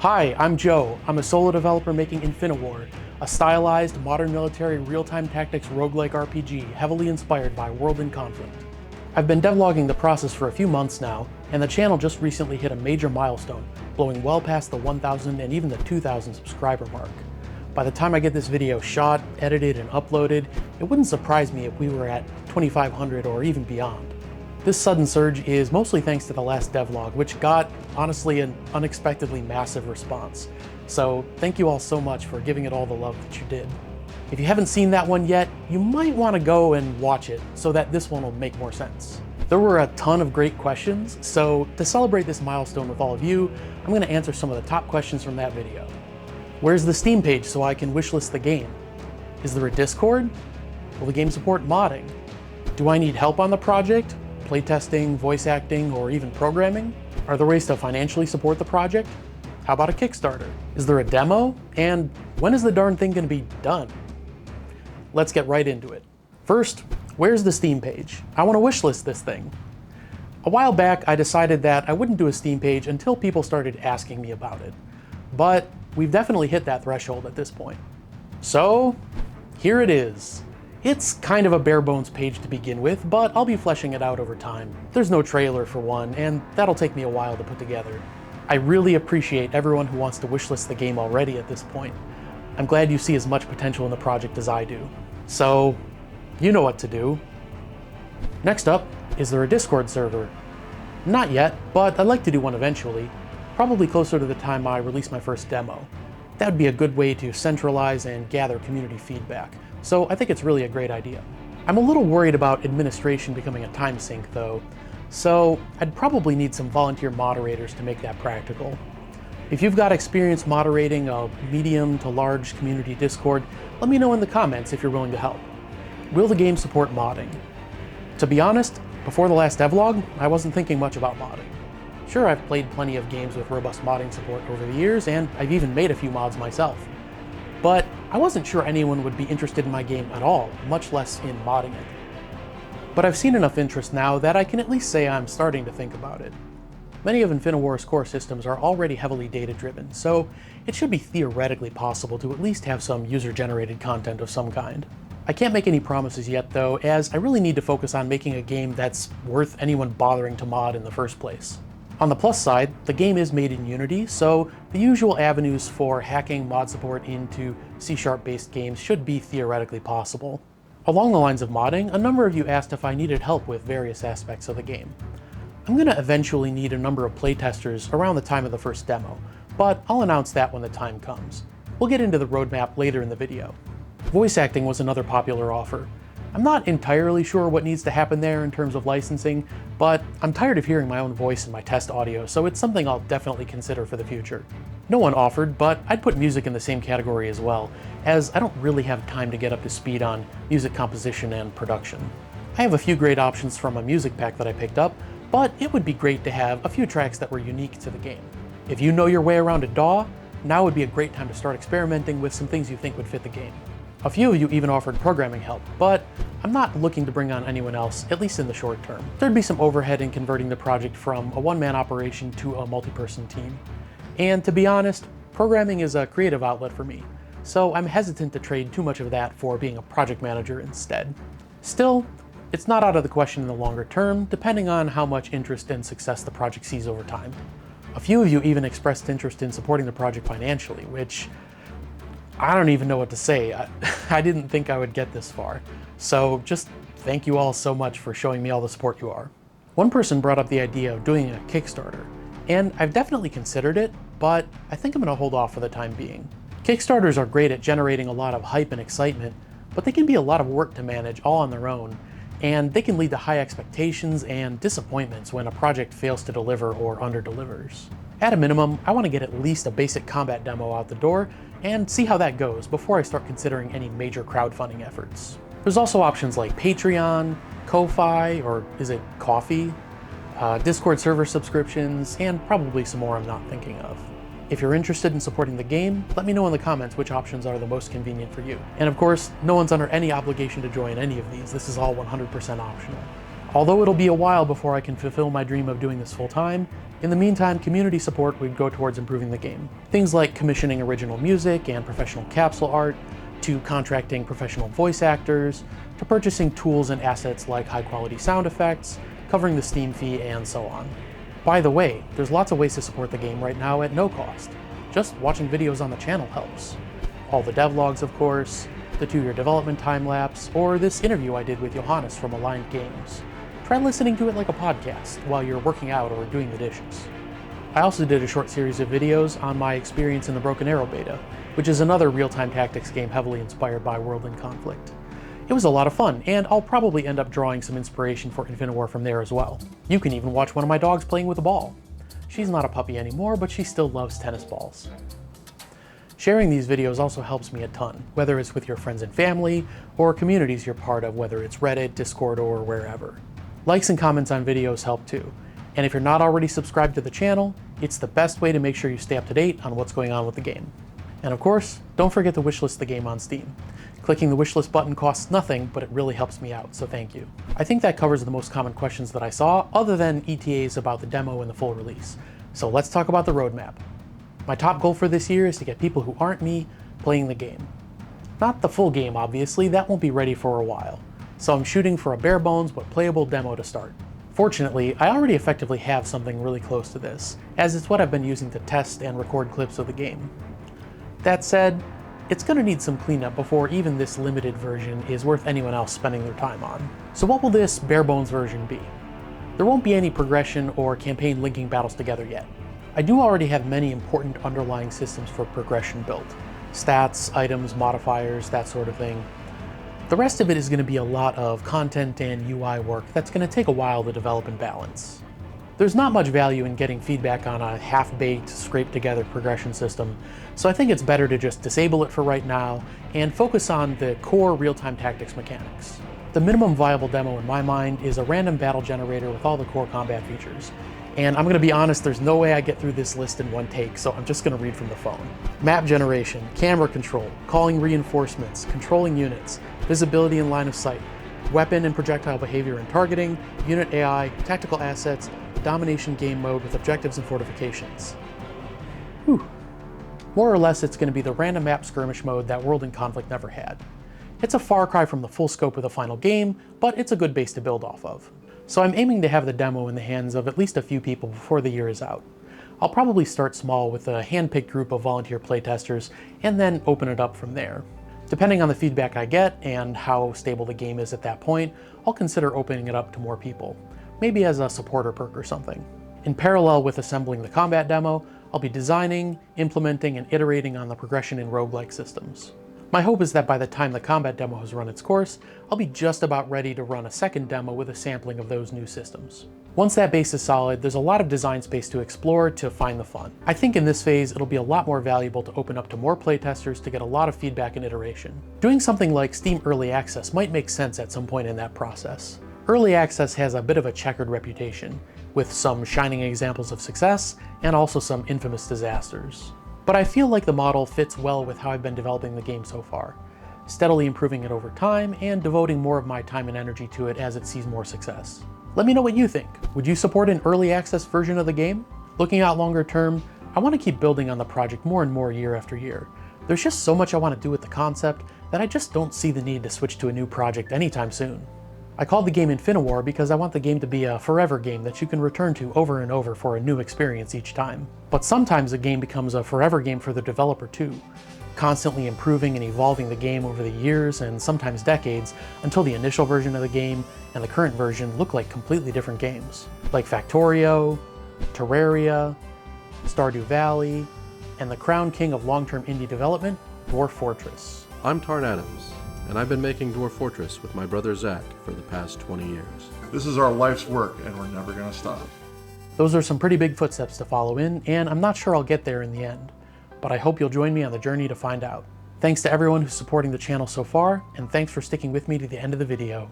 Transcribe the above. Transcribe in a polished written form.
Hi, I'm Joe. I'm a solo developer making Infiniwar, a stylized, modern military real-time tactics roguelike RPG heavily inspired by World in Conflict. I've been devlogging the process for a few months now, and the channel just recently hit a major milestone, blowing well past the 1,000 and even the 2,000 subscriber mark. By the time I get this video shot, edited, and uploaded, it wouldn't surprise me if we were at 2,500 or even beyond. This sudden surge is mostly thanks to the last devlog, which got, honestly, an unexpectedly massive response. So thank you all so much for giving it all the love that you did. If you haven't seen that one yet, you might want to go and watch it so that this one will make more sense. There were a ton of great questions, so to celebrate this milestone with all of you, I'm going to answer some of the top questions from that video. Where's the Steam page so I can wishlist the game? Is there a Discord? Will the game support modding? Do I need help on the project? Playtesting, voice acting, or even programming? Are there ways to financially support the project? How about a Kickstarter? Is there a demo? And when is the darn thing going to be done? Let's get right into it. First, where's the Steam page? I want to wishlist this thing. A while back, I decided that I wouldn't do a Steam page until people started asking me about it. But we've definitely hit that threshold at this point. So, here it is. It's kind of a bare bones page to begin with, but I'll be fleshing it out over time. There's no trailer for one, and that'll take me a while to put together. I really appreciate everyone who wants to wishlist the game already at this point. I'm glad you see as much potential in the project as I do. So, you know what to do. Next up, is there a Discord server? Not yet, but I'd like to do one eventually, probably closer to the time I release my first demo. That would be a good way to centralize and gather community feedback. So I think it's really a great idea. I'm a little worried about administration becoming a time sink though, so I'd probably need some volunteer moderators to make that practical. If you've got experience moderating a medium to large community Discord, let me know in the comments if you're willing to help. Will the game support modding? To be honest, before the last devlog, I wasn't thinking much about modding. Sure, I've played plenty of games with robust modding support over the years, and I've even made a few mods myself. But I wasn't sure anyone would be interested in my game at all, much less in modding it. But I've seen enough interest now that I can at least say I'm starting to think about it. Many of Infiniwar's core systems are already heavily data-driven, so it should be theoretically possible to at least have some user-generated content of some kind. I can't make any promises yet though, as I really need to focus on making a game that's worth anyone bothering to mod in the first place. On the plus side, the game is made in Unity, so the usual avenues for hacking mod support into C# based games should be theoretically possible. Along the lines of modding, a number of you asked if I needed help with various aspects of the game. I'm going to eventually need a number of playtesters around the time of the first demo, but I'll announce that when the time comes. We'll get into the roadmap later in the video. Voice acting was another popular offer. I'm not entirely sure what needs to happen there in terms of licensing, but I'm tired of hearing my own voice in my test audio, so it's something I'll definitely consider for the future. No one offered, but I'd put music in the same category as well, as I don't really have time to get up to speed on music composition and production. I have a few great options from a music pack that I picked up, but it would be great to have a few tracks that were unique to the game. If you know your way around a DAW, now would be a great time to start experimenting with some things you think would fit the game. A few of you even offered programming help, but I'm not looking to bring on anyone else, at least in the short term. There'd be some overhead in converting the project from a one-man operation to a multi-person team. And to be honest, programming is a creative outlet for me, so I'm hesitant to trade too much of that for being a project manager instead. Still, it's not out of the question in the longer term, depending on how much interest and success the project sees over time. A few of you even expressed interest in supporting the project financially, which I don't even know what to say. I didn't think I would get this far. So just thank you all so much for showing me all the support you are. One person brought up the idea of doing a Kickstarter, and I've definitely considered it, but I think I'm going to hold off for the time being. Kickstarters are great at generating a lot of hype and excitement, but they can be a lot of work to manage all on their own, and they can lead to high expectations and disappointments when a project fails to deliver or under-delivers. At a minimum, I want to get at least a basic combat demo out the door and see how that goes before I start considering any major crowdfunding efforts. There's also options like Patreon, Ko-Fi, or is it Ko-Fi? Discord server subscriptions, and probably some more I'm not thinking of. If you're interested in supporting the game, let me know in the comments which options are the most convenient for you. And of course, no one's under any obligation to join any of these. This is all 100% optional. Although it'll be a while before I can fulfill my dream of doing this full time, in the meantime, community support would go towards improving the game. Things like commissioning original music and professional capsule art, to contracting professional voice actors, to purchasing tools and assets like high-quality sound effects, covering the Steam fee, and so on. By the way, there's lots of ways to support the game right now at no cost. Just watching videos on the channel helps. All the devlogs, of course, the 2-year development time-lapse, or this interview I did with Johannes from Aligned Games. Try listening to it like a podcast while you're working out or doing the dishes. I also did a short series of videos on my experience in the Broken Arrow beta, which is another real-time tactics game heavily inspired by World in Conflict. It was a lot of fun, and I'll probably end up drawing some inspiration for Infiniwar from there as well. You can even watch one of my dogs playing with a ball. She's not a puppy anymore, but she still loves tennis balls. Sharing these videos also helps me a ton, whether it's with your friends and family, or communities you're part of, whether it's Reddit, Discord, or wherever. Likes and comments on videos help too. And if you're not already subscribed to the channel, it's the best way to make sure you stay up to date on what's going on with the game. And of course, don't forget to wishlist the game on Steam. Clicking the wishlist button costs nothing, but it really helps me out, so thank you. I think that covers the most common questions that I saw, other than ETAs about the demo and the full release. So let's talk about the roadmap. My top goal for this year is to get people who aren't me playing the game. Not the full game, obviously, that won't be ready for a while. So I'm shooting for a bare bones but playable demo to start. Fortunately, I already effectively have something really close to this, as it's what I've been using to test and record clips of the game. That said, it's going to need some cleanup before even this limited version is worth anyone else spending their time on. So what will this bare bones version be? There won't be any progression or campaign linking battles together yet. I do already have many important underlying systems for progression built. Stats, items, modifiers, that sort of thing. The rest of it is going to be a lot of content and UI work that's going to take a while to develop and balance. There's not much value in getting feedback on a half-baked, scraped-together progression system, so I think it's better to just disable it for right now and focus on the core real-time tactics mechanics. The minimum viable demo in my mind is a random battle generator with all the core combat features. And I'm going to be honest, there's no way I get through this list in one take, so I'm just going to read from the phone. Map generation, camera control, calling reinforcements, controlling units, visibility and line of sight, weapon and projectile behavior and targeting, unit AI, tactical assets, domination game mode with objectives and fortifications. Whew. More or less, it's going to be the random map skirmish mode that World in Conflict never had. It's a far cry from the full scope of the final game, but it's a good base to build off of. So I'm aiming to have the demo in the hands of at least a few people before the year is out. I'll probably start small with a hand-picked group of volunteer playtesters and then open it up from there. Depending on the feedback I get and how stable the game is at that point, I'll consider opening it up to more people, maybe as a supporter perk or something. In parallel with assembling the combat demo, I'll be designing, implementing, and iterating on the progression in roguelike systems. My hope is that by the time the combat demo has run its course, I'll be just about ready to run a second demo with a sampling of those new systems. Once that base is solid, there's a lot of design space to explore to find the fun. I think in this phase, it'll be a lot more valuable to open up to more playtesters to get a lot of feedback and iteration. Doing something like Steam Early Access might make sense at some point in that process. Early Access has a bit of a checkered reputation, with some shining examples of success and also some infamous disasters. But I feel like the model fits well with how I've been developing the game so far, steadily improving it over time and devoting more of my time and energy to it as it sees more success. Let me know what you think. Would you support an early access version of the game? Looking out longer term, I want to keep building on the project more and more year after year. There's just so much I want to do with the concept that I just don't see the need to switch to a new project anytime soon. I called the game Infiniwar because I want the game to be a forever game that you can return to over and over for a new experience each time. But sometimes a game becomes a forever game for the developer too, constantly improving and evolving the game over the years and sometimes decades until the initial version of the game and the current version look like completely different games. Like Factorio, Terraria, Stardew Valley, and the crown king of long-term indie development, Dwarf Fortress. I'm Tarn Adams, and I've been making Dwarf Fortress with my brother Zach for the past 20 years. This is our life's work, and we're never gonna stop. Those are some pretty big footsteps to follow in, and I'm not sure I'll get there in the end, but I hope you'll join me on the journey to find out. Thanks to everyone who's supporting the channel so far, and thanks for sticking with me to the end of the video.